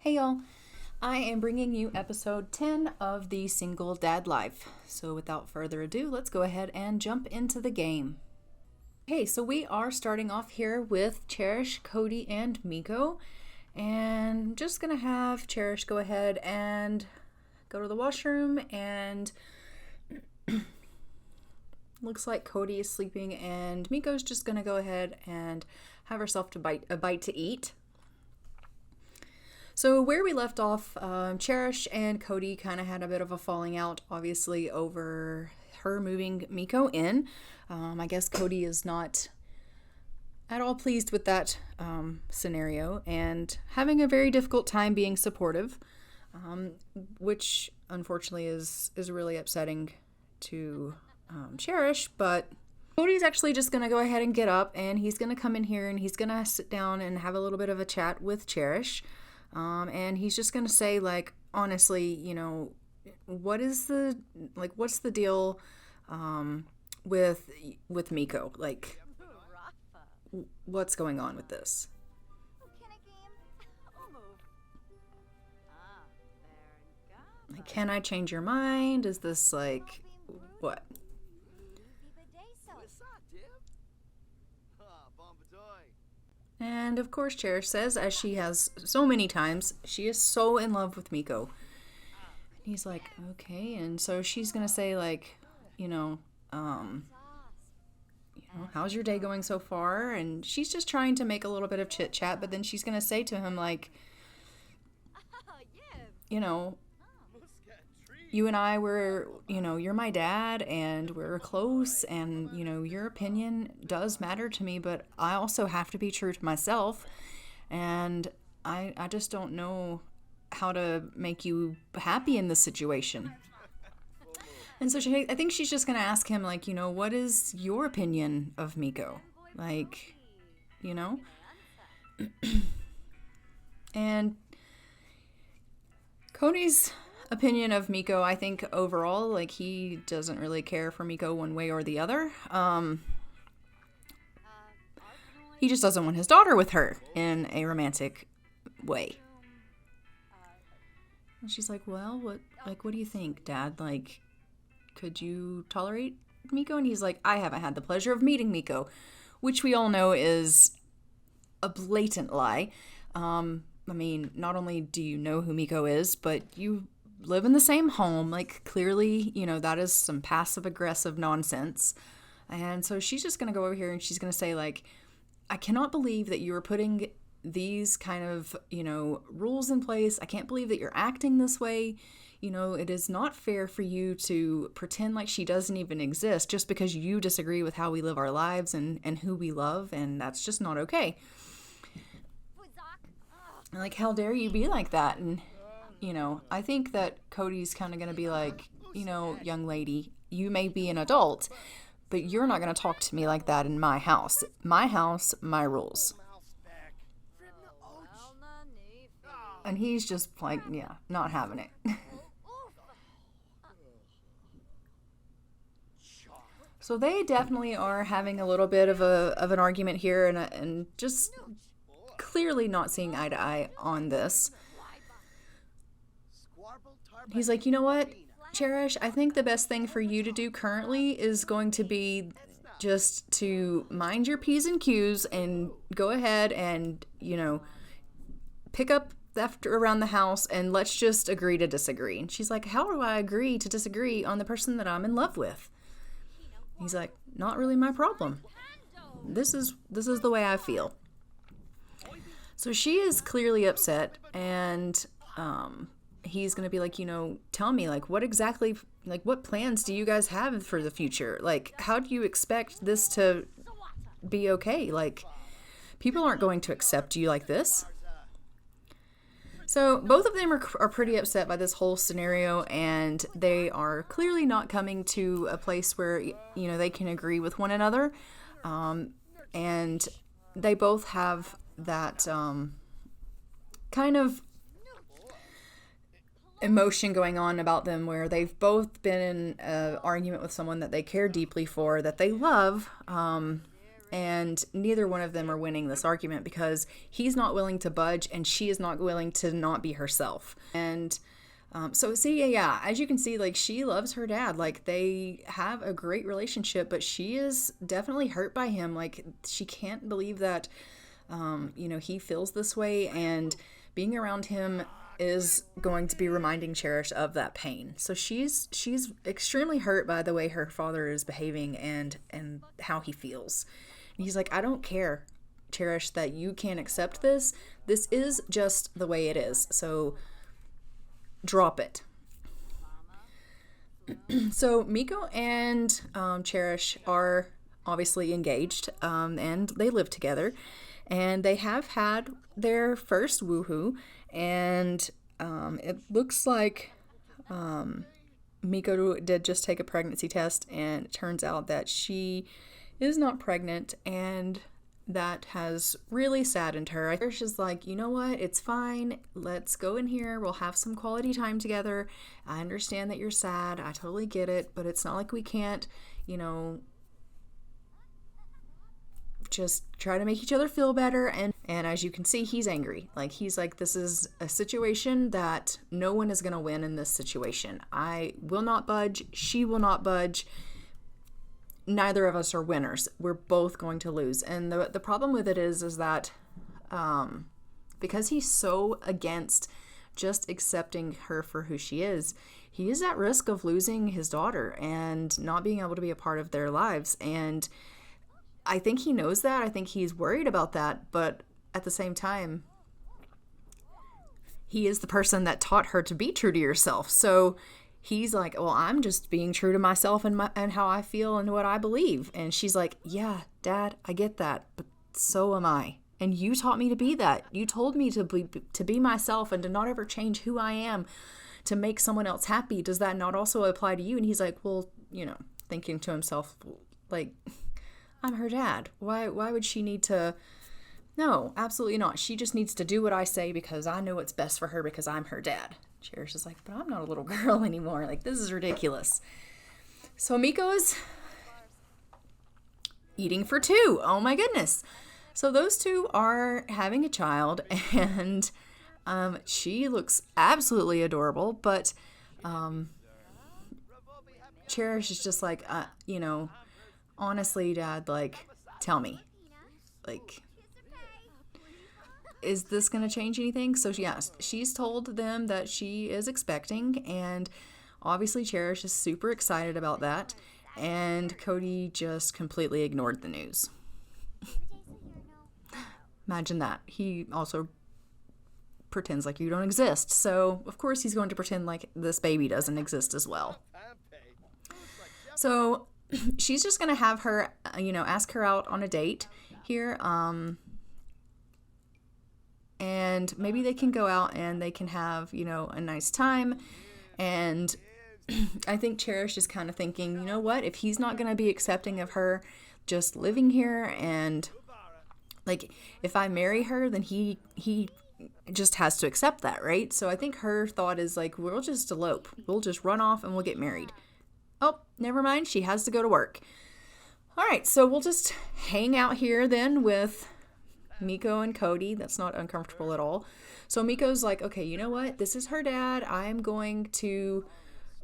Hey y'all, I am bringing you episode 10 of the SingleDadLife. So without further ado, let's go ahead and jump into the game. Okay, so we are starting off here with Cherish, Kody, and Miko. And I'm just gonna have Cherish go ahead and go to the washroom, and looks like Kody is sleeping, and Miko's just gonna go ahead and have herself a bite to eat. So where we left off, Cherish and Kody kind of had a bit of a falling out, obviously, over her moving Miko in. I guess Kody is not at all pleased with that scenario and having a very difficult time being supportive, which unfortunately is really upsetting to Cherish. But Kody's actually just going to go ahead and get up, and he's going to come in here and he's going to sit down and have a little bit of a chat with Cherish. And he's just gonna say, like, honestly, you know, what's the deal with Miko? Like, what's going on with this? Like, can I change your mind? Is this like what? And of course, Cherish says, as she has so many times, she is so in love with Miko. And he's like, okay. And so she's gonna say, like, how's your day going so far? And she's just trying to make a little bit of chit chat, but then she's gonna say to him, like, you and I were, you're my dad and we're close, and, your opinion does matter to me, but I also have to be true to myself. And I just don't know how to make you happy in this situation. And so I think she's just going to ask him, like, what is your opinion of Miko? Like, and Kody's opinion of Miko, I think overall, like, he doesn't really care for Miko one way or the other. He just doesn't want his daughter with her in a romantic way. And she's like, well, what do you think, Dad? Like, could you tolerate Miko? And he's like, I haven't had the pleasure of meeting Miko, which we all know is a blatant lie. I mean, not only do you know who Miko is, but you live in the same home. Like, clearly, that is some passive aggressive nonsense. And so she's just going to go over here and she's going to say, like, I cannot believe that you are putting these kind of, rules in place. I can't believe that you're acting this way. It is not fair for you to pretend like she doesn't even exist just because you disagree with how we live our lives and who we love. And that's just not okay. Like, how dare you be like that? And I think that Kody's kind of going to be like, young lady, you may be an adult, but you're not going to talk to me like that in my house. My house, my rules. And he's just like, yeah, not having it. So they definitely are having a little bit of an argument here, and just clearly not seeing eye to eye on this. He's like, you know what, Cherish, I think the best thing for you to do currently is going to be just to mind your P's and Q's and go ahead and, pick up after around the house, and let's just agree to disagree. And she's like, how do I agree to disagree on the person that I'm in love with? He's like, not really my problem. This is the way I feel. So she is clearly upset, and he's going to be like, tell me, like, what plans do you guys have for the future? Like, how do you expect this to be okay? Like, people aren't going to accept you like this. So both of them are pretty upset by this whole scenario, and they are clearly not coming to a place where, they can agree with one another. And they both have that kind of emotion going on about them, where they've both been in an argument with someone that they care deeply for, that they love, And neither one of them are winning this argument because he's not willing to budge and she is not willing to not be herself. And so see, yeah, as you can see, like, she loves her dad. Like, they have a great relationship, but she is definitely hurt by him. Like, she can't believe that, you know, he feels this way, and being around him is going to be reminding Cherish of that pain. So she's extremely hurt by the way her father is behaving and how he feels. And he's like, I don't care, Cherish, that you can't accept this. This is just the way it is. So drop it. So Miko and Cherish are obviously engaged, and they live together, and they have had their first woohoo, and it looks like Miko did just take a pregnancy test, and it turns out that she is not pregnant, and that has really saddened her. Cherish is like, you know what, it's fine, let's go in here, we'll have some quality time together. I understand that you're sad, I totally get it, but it's not like we can't, you know, just try to make each other feel better. And as you can see, he's angry. Like, he's like, this is a situation that no one is going to win in this situation. I will not budge, she will not budge. Neither of us are winners. We're both going to lose. And the problem with it is that because he's so against just accepting her for who she is, he is at risk of losing his daughter and not being able to be a part of their lives. And I think he knows that. I think he's worried about that. But at the same time, he is the person that taught her to be true to yourself. So he's like, well, I'm just being true to myself and how I feel and what I believe. And she's like, yeah, Dad, I get that, but so am I. And you taught me to be that. You told me to be myself and to not ever change who I am to make someone else happy. Does that not also apply to you? And he's like, well, you know, thinking to himself, like, I'm her dad. Why would she need to? No, absolutely not. She just needs to do what I say because I know what's best for her because I'm her dad. Cherish is like, but I'm not a little girl anymore. Like, this is ridiculous. So Miko is eating for two. Oh my goodness. So those two are having a child, and she looks absolutely adorable, but Cherish is just like, you know, honestly, Dad, like, tell me, like, is this going to change anything? So yes, she's told them that she is expecting, and obviously Cherish is super excited about that, and Kody just completely ignored the news. Imagine that. He also pretends like you don't exist, so of course he's going to pretend like this baby doesn't exist as well. So she's just going to have her, you know, ask her out on a date here, and maybe they can go out and they can have, you know, a nice time. And I think Cherish is kind of thinking, you know what, if he's not going to be accepting of her just living here, and like, if I marry her, then he just has to accept that, right? So I think her thought is like, we'll just elope, we'll just run off and we'll get married. Oh, never mind, she has to go to work. All right, so we'll just hang out here then with Miko and Kody. That's not uncomfortable at all. So Miko's like, okay, you know what? This is her dad. I'm going to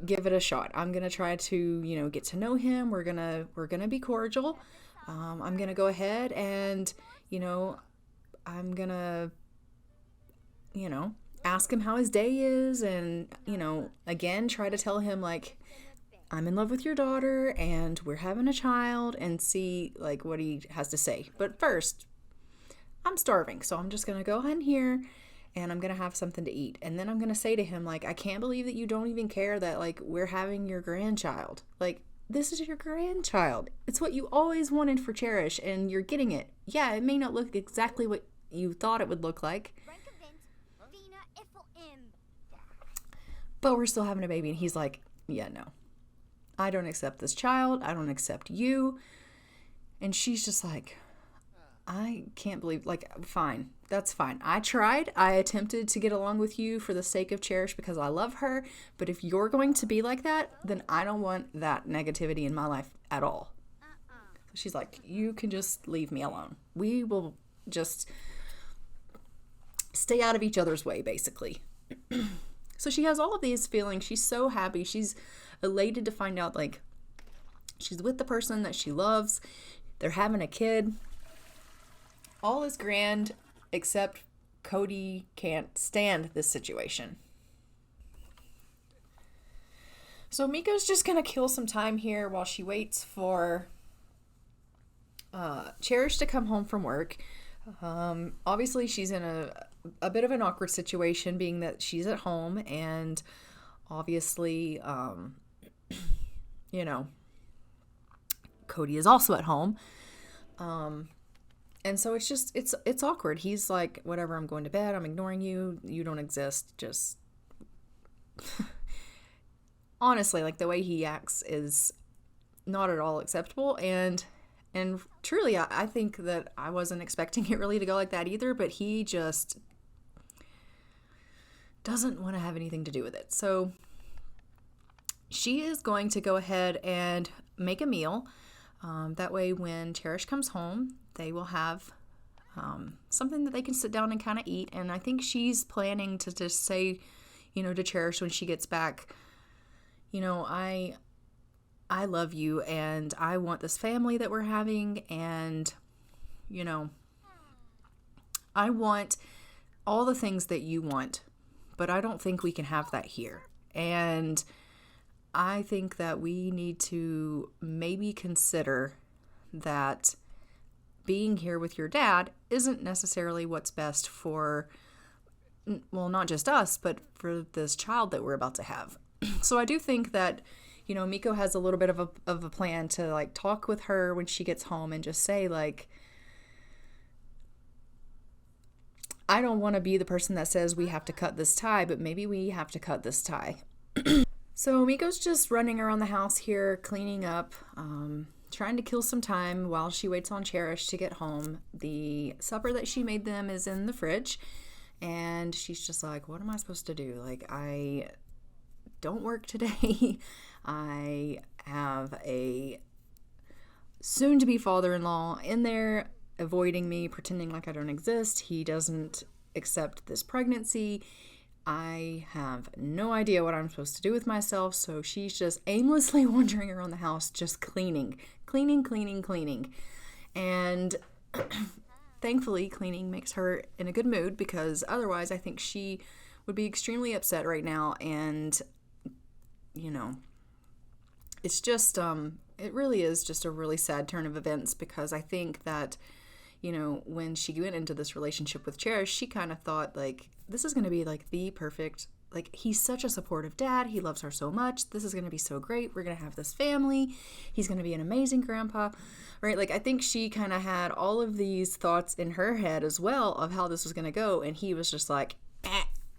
give it a shot. I'm going to try to, you know, get to know him. We're going to be cordial. I'm going to go ahead and, you know, I'm going to, you know, ask him how his day is, and, you know, again, try to tell him, like, I'm in love with your daughter and we're having a child, and see, like, what he has to say. But first, I'm starving, so I'm just going to go in here and I'm going to have something to eat. And then I'm going to say to him, like, I can't believe that you don't even care that, like, we're having your grandchild. Like, this is your grandchild. It's what you always wanted for Cherish, and you're getting it. Yeah, it may not look exactly what you thought it would look like, but we're still having a baby. And he's like, yeah, no, I don't accept this child. I don't accept you. And she's just like, I can't believe, like, fine, that's fine. I tried. I attempted to get along with you for the sake of Cherish because I love her. But if you're going to be like that, then I don't want that negativity in my life at all. She's like, you can just leave me alone. We will just stay out of each other's way, basically. So she has all of these feelings. She's so happy. She's elated to find out, like, she's with the person that she loves. They're having a kid. All is grand, except Kody can't stand this situation. So Miko's just going to kill some time here while she waits for Cherish to come home from work. Obviously, she's in a bit of an awkward situation, being that she's at home, and obviously, you know, Kody is also at home. And so it's just, it's awkward. He's like, whatever, I'm going to bed. I'm ignoring you. You don't exist. Just honestly, like, the way he acts is not at all acceptable. And truly, I think that I wasn't expecting it really to go like that either, but he just doesn't want to have anything to do with it. So she is going to go ahead and make a meal. That way when Cherish comes home, they will have something that they can sit down and kind of eat. And I think she's planning to just say, you know, to Cherish when she gets back, you know, I love you, and I want this family that we're having, and, you know, I want all the things that you want, but I don't think we can have that here. And I think that we need to maybe consider that being here with your dad isn't necessarily what's best for, well, not just us, but for this child that we're about to have. So I do think that, you know, Miko has a little bit of a plan to, like, talk with her when she gets home and just say, like, I don't want to be the person that says we have to cut this tie, but maybe we have to cut this tie. So Miko's just running around the house here, cleaning up, trying to kill some time while she waits on Cherish to get home. The supper that she made them is in the fridge, and she's just like, what am I supposed to do? Like, I don't work today. I have a soon-to-be father-in-law in there avoiding me, pretending like I don't exist. He doesn't accept this pregnancy. I have no idea what I'm supposed to do with myself, so she's just aimlessly wandering around the house, just cleaning. And thankfully, cleaning makes her in a good mood, because otherwise I think she would be extremely upset right now. And, you know, it's just, it really is just a really sad turn of events, because I think that, you know, when she went into this relationship with Cherish, she kind of thought, like, this is going to be, like, the perfect, like, he's such a supportive dad. He loves her so much. This is going to be so great. We're going to have this family. He's going to be an amazing grandpa, right? Like, I think she kind of had all of these thoughts in her head as well of how this was going to go. And he was just like,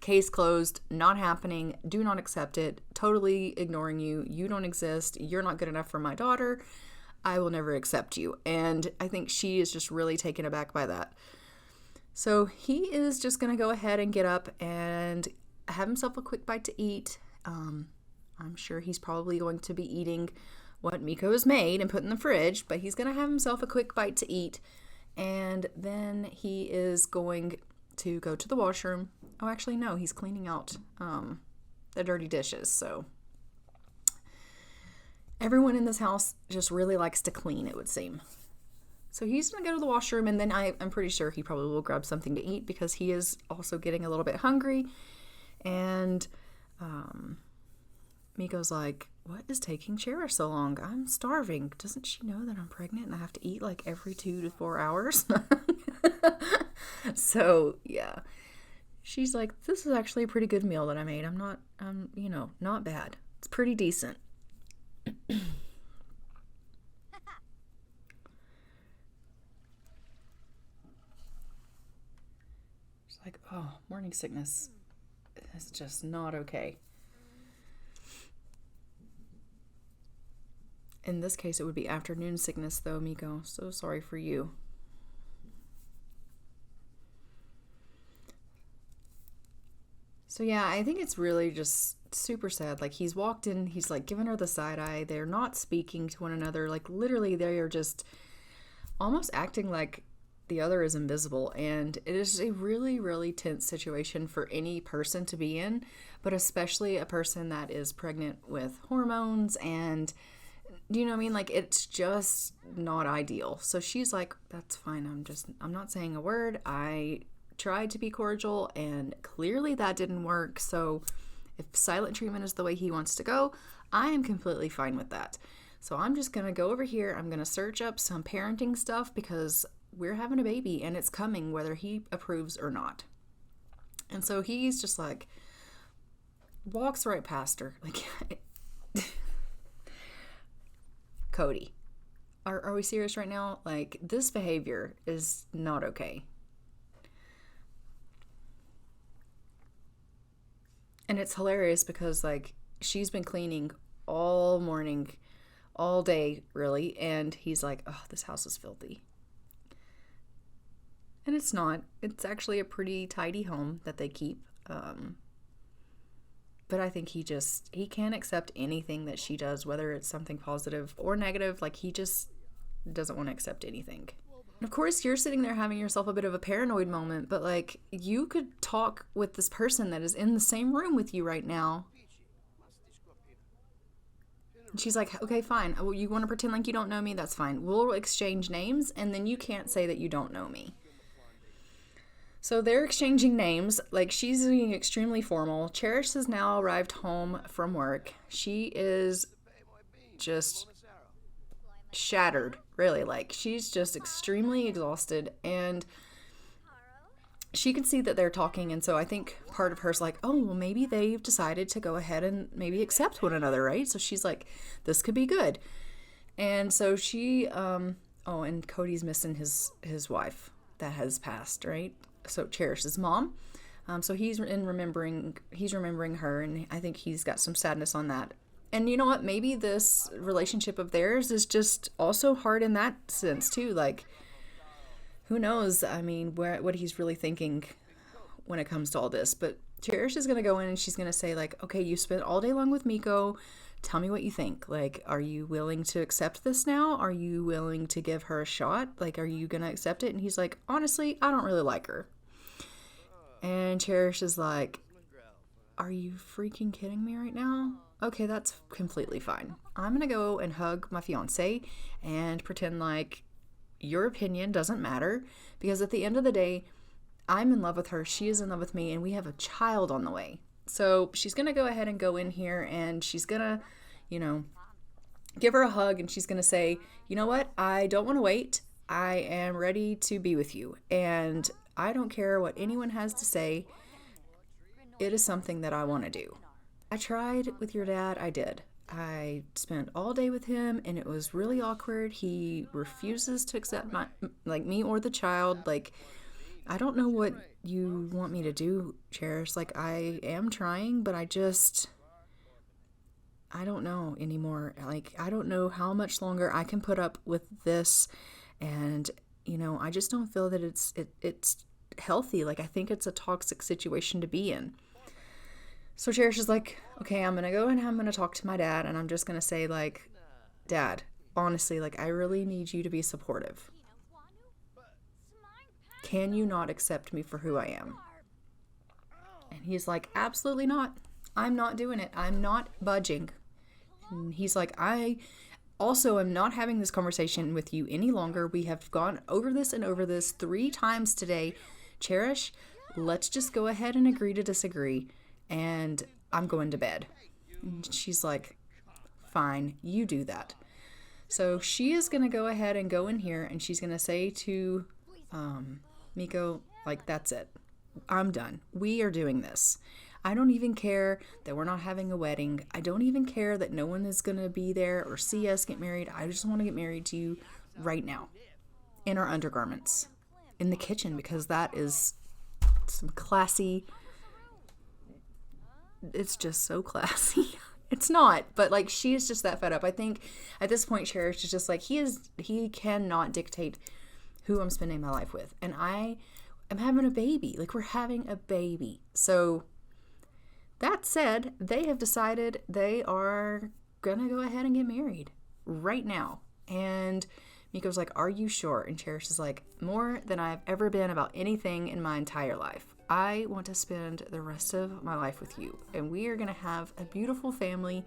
case closed, not happening, do not accept it, totally ignoring you. You don't exist. You're not good enough for my daughter. I will never accept you. And I think she is just really taken aback by that. So he is just going to go ahead and get up and have himself a quick bite to eat. I'm sure he's probably going to be eating what Miko has made and put in the fridge, but he's going to have himself a quick bite to eat. And then he is going to go to the washroom. Oh, actually, no, he's cleaning out the dirty dishes. So everyone in this house just really likes to clean, it would seem. So he's going to go to the washroom, and then I'm pretty sure he probably will grab something to eat, because he is also getting a little bit hungry. And Miko's like, what is taking Cherish so long? I'm starving. Doesn't she know that I'm pregnant and I have to eat like every 2 to 4 hours? So, yeah. She's like, this is actually a pretty good meal that I made. I'm not, you know, not bad. It's pretty decent. She's like, oh, morning sickness is just not okay. In this case, it would be afternoon sickness, though, Miko. So sorry for you. So yeah, I think it's really just super sad. Like, he's walked in, he's like giving her the side eye. They're not speaking to one another. Like, literally, they are just almost acting like the other is invisible. And it is a really, really tense situation for any person to be in, but especially a person that is pregnant with hormones. And do you know what I mean? Like, it's just not ideal. So she's like, that's fine. I'm not saying a word. I tried to be cordial and clearly that didn't work. So if silent treatment is the way he wants to go, I am completely fine with that. So I'm just going to go over here. I'm going to search up some parenting stuff because we're having a baby and it's coming whether he approves or not. And so he's just like, walks right past her. Like, Kody, are we serious right now? Like, this behavior is not okay. And it's hilarious because, like, she's been cleaning all morning, all day, really. And he's like, oh, this house is filthy. And it's not. It's actually a pretty tidy home that they keep. But I think he can't accept anything that she does, whether it's something positive or negative. Like, he just doesn't want to accept anything. And of course, you're sitting there having yourself a bit of a paranoid moment, but like, you could talk with this person that is in the same room with you right now. And she's like, okay, fine. Well, you want to pretend like you don't know me? That's fine. We'll exchange names, and then you can't say that you don't know me. So they're exchanging names. Like, she's being extremely formal. Cherish has now arrived home from work. She is just shattered, really. Like, she's just extremely exhausted, and she can see that they're talking. And so I think part of her's like, oh, well, maybe they've decided to go ahead and maybe accept one another, right? So she's like, this could be good. And so she, and Kody's missing his wife that has passed, right? So Cherish's mom. So he's remembering her, and I think he's got some sadness on that. And you know what? Maybe this relationship of theirs is just also hard in that sense too. Like, who knows? I mean, what he's really thinking when it comes to all this. But Cherish is gonna go in and she's gonna say like, okay, you spent all day long with Miko. Tell me what you think. Like, are you willing to accept this now? Are you willing to give her a shot? Like, are you gonna accept it? And he's like, honestly, I don't really like her. And Cherish is like, are you freaking kidding me right now? Okay, that's completely fine. I'm going to go and hug my fiance and pretend like your opinion doesn't matter, because at the end of the day, I'm in love with her, she is in love with me, and we have a child on the way. So she's going to go ahead and go in here and she's going to, give her a hug, and she's going to say, you know what? I don't want to wait. I am ready to be with you. And I don't care what anyone has to say. It is something that I want to do. I tried with your dad. I did. I spent all day with him, and it was really awkward. He refuses to accept me or the child. Like, I don't know what you want me to do, Cherish. Like, I am trying, but I don't know anymore. Like, I don't know how much longer I can put up with this. And, I just don't feel that it's healthy. Like, I think it's a toxic situation to be in. So Cherish is like, okay, I'm going to go and I'm going to talk to my dad, and I'm just going to say, like, Dad, honestly, like, I really need you to be supportive. Can you not accept me for who I am? And he's like, absolutely not. I'm not doing it. I'm not budging. And he's like, I also am not having this conversation with you any longer. We have gone over this and over this 3 times today. Cherish, let's just go ahead and agree to disagree. And I'm going to bed. And she's like, fine, you do that. So she is going to go ahead and go in here, and she's going to say to Miko, like, that's it. I'm done. We are doing this. I don't even care that we're not having a wedding. I don't even care that no one is going to be there or see us get married. I just want to get married to you right now in our undergarments in the kitchen, because that is some classy. It's just so classy. It's not, but like, she is just that fed up. I think at this point, Cherish is just like, he cannot dictate who I'm spending my life with. And I am having a baby. Like, we're having a baby. So that said, they have decided they are gonna go ahead and get married right now. And Miko's like, are you sure? And Cherish is like, more than I've ever been about anything in my entire life. I want to spend the rest of my life with you, and we are going to have a beautiful family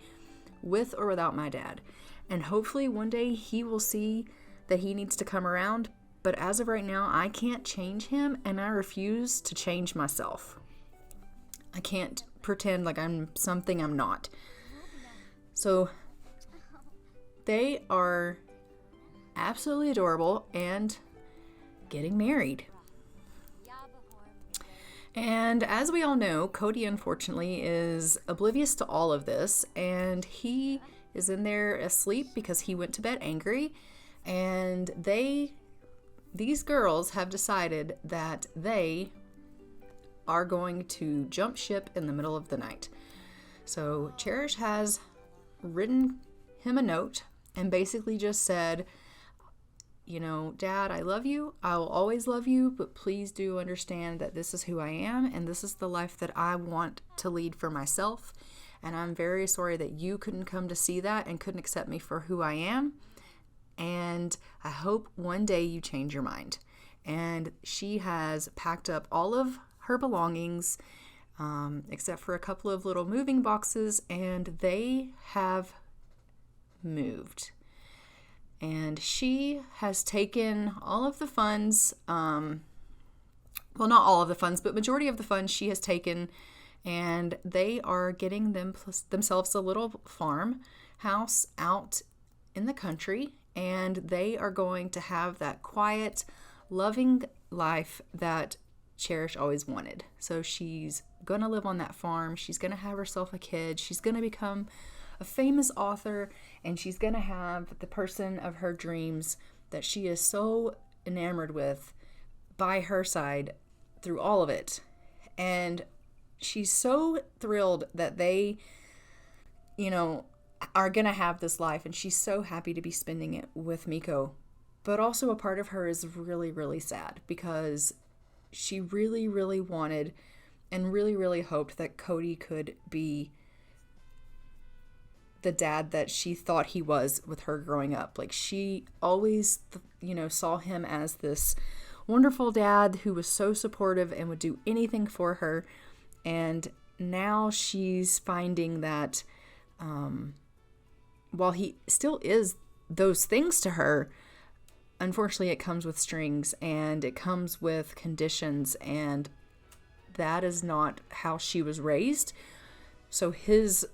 with or without my dad. And hopefully one day he will see that he needs to come around, but as of right now, I can't change him, and I refuse to change myself. I can't pretend like I'm something I'm not. So they are absolutely adorable and getting married. And as we all know, Kody unfortunately is oblivious to all of this, and he is in there asleep because he went to bed angry, and these girls have decided that they are going to jump ship in the middle of the night. So Cherish has written him a note and basically just said, you know, Dad, I love you. I will always love you, but please do understand that this is who I am and this is the life that I want to lead for myself. And I'm very sorry that you couldn't come to see that and couldn't accept me for who I am. And I hope one day you change your mind. And she has packed up all of her belongings, except for a couple of little moving boxes, and they have moved. And she has taken all of the funds, well, not all of the funds, but majority of the funds she has taken, and they are getting themselves a little farmhouse out in the country, and they are going to have that quiet, loving life that Cherish always wanted. So she's going to live on that farm. She's going to have herself a kid. She's going to become a famous author, and she's going to have the person of her dreams that she is so enamored with by her side through all of it. And she's so thrilled that they, you know, are going to have this life, and she's so happy to be spending it with Miko. But also a part of her is really, really sad because she really, really wanted and really, really hoped that Kody could be the dad that she thought he was with her growing up. Like, she always, you know, saw him as this wonderful dad who was so supportive and would do anything for her. And now she's finding that while he still is those things to her, unfortunately it comes with strings and it comes with conditions, and that is not how she was raised. So his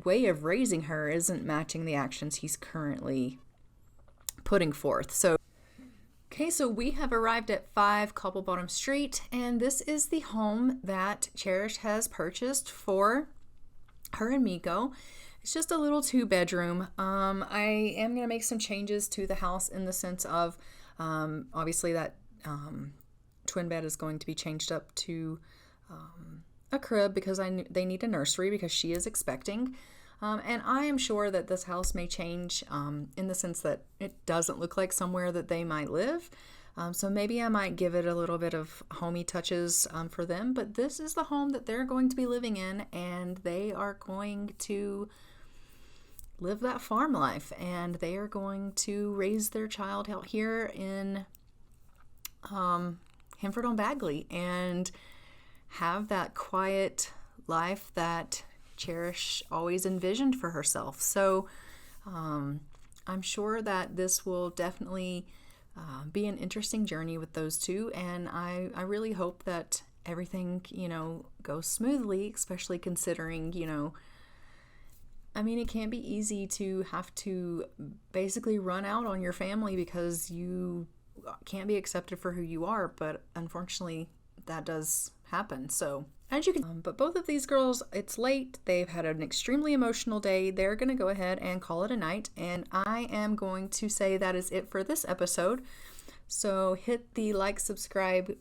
way of raising her isn't matching the actions he's currently putting forth. So we have arrived at 5 Cobblebottom Street, and this is the home that Cherish has purchased for her and Miko. It's just a little 2-bedroom. I am going to make some changes to the house in the sense of, obviously that twin bed is going to be changed up to a crib because they need a nursery because she is expecting. And I am sure that this house may change in the sense that it doesn't look like somewhere that they might live. So maybe I might give it a little bit of homey touches for them. But this is the home that they're going to be living in, and they are going to live that farm life, and they are going to raise their child out here in Hemford-on-Bagley and have that quiet life that Cherish always envisioned for herself. So I'm sure that this will definitely be an interesting journey with those two, and I really hope that everything, you know, goes smoothly, especially considering, you know, I mean, it can't be easy to have to basically run out on your family because you can't be accepted for who you are, but unfortunately that does happen. So as you can, but both of these girls, it's late. They've had an extremely emotional day. They're going to go ahead and call it a night. And I am going to say that is it for this episode. So hit the like, subscribe,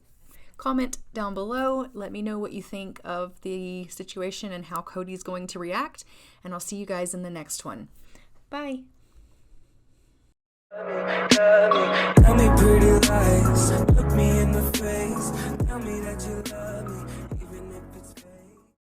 comment down below. Let me know what you think of the situation and how Kody's going to react. And I'll see you guys in the next one. Bye. Tell me pretty lies, look me in the face, tell me that you love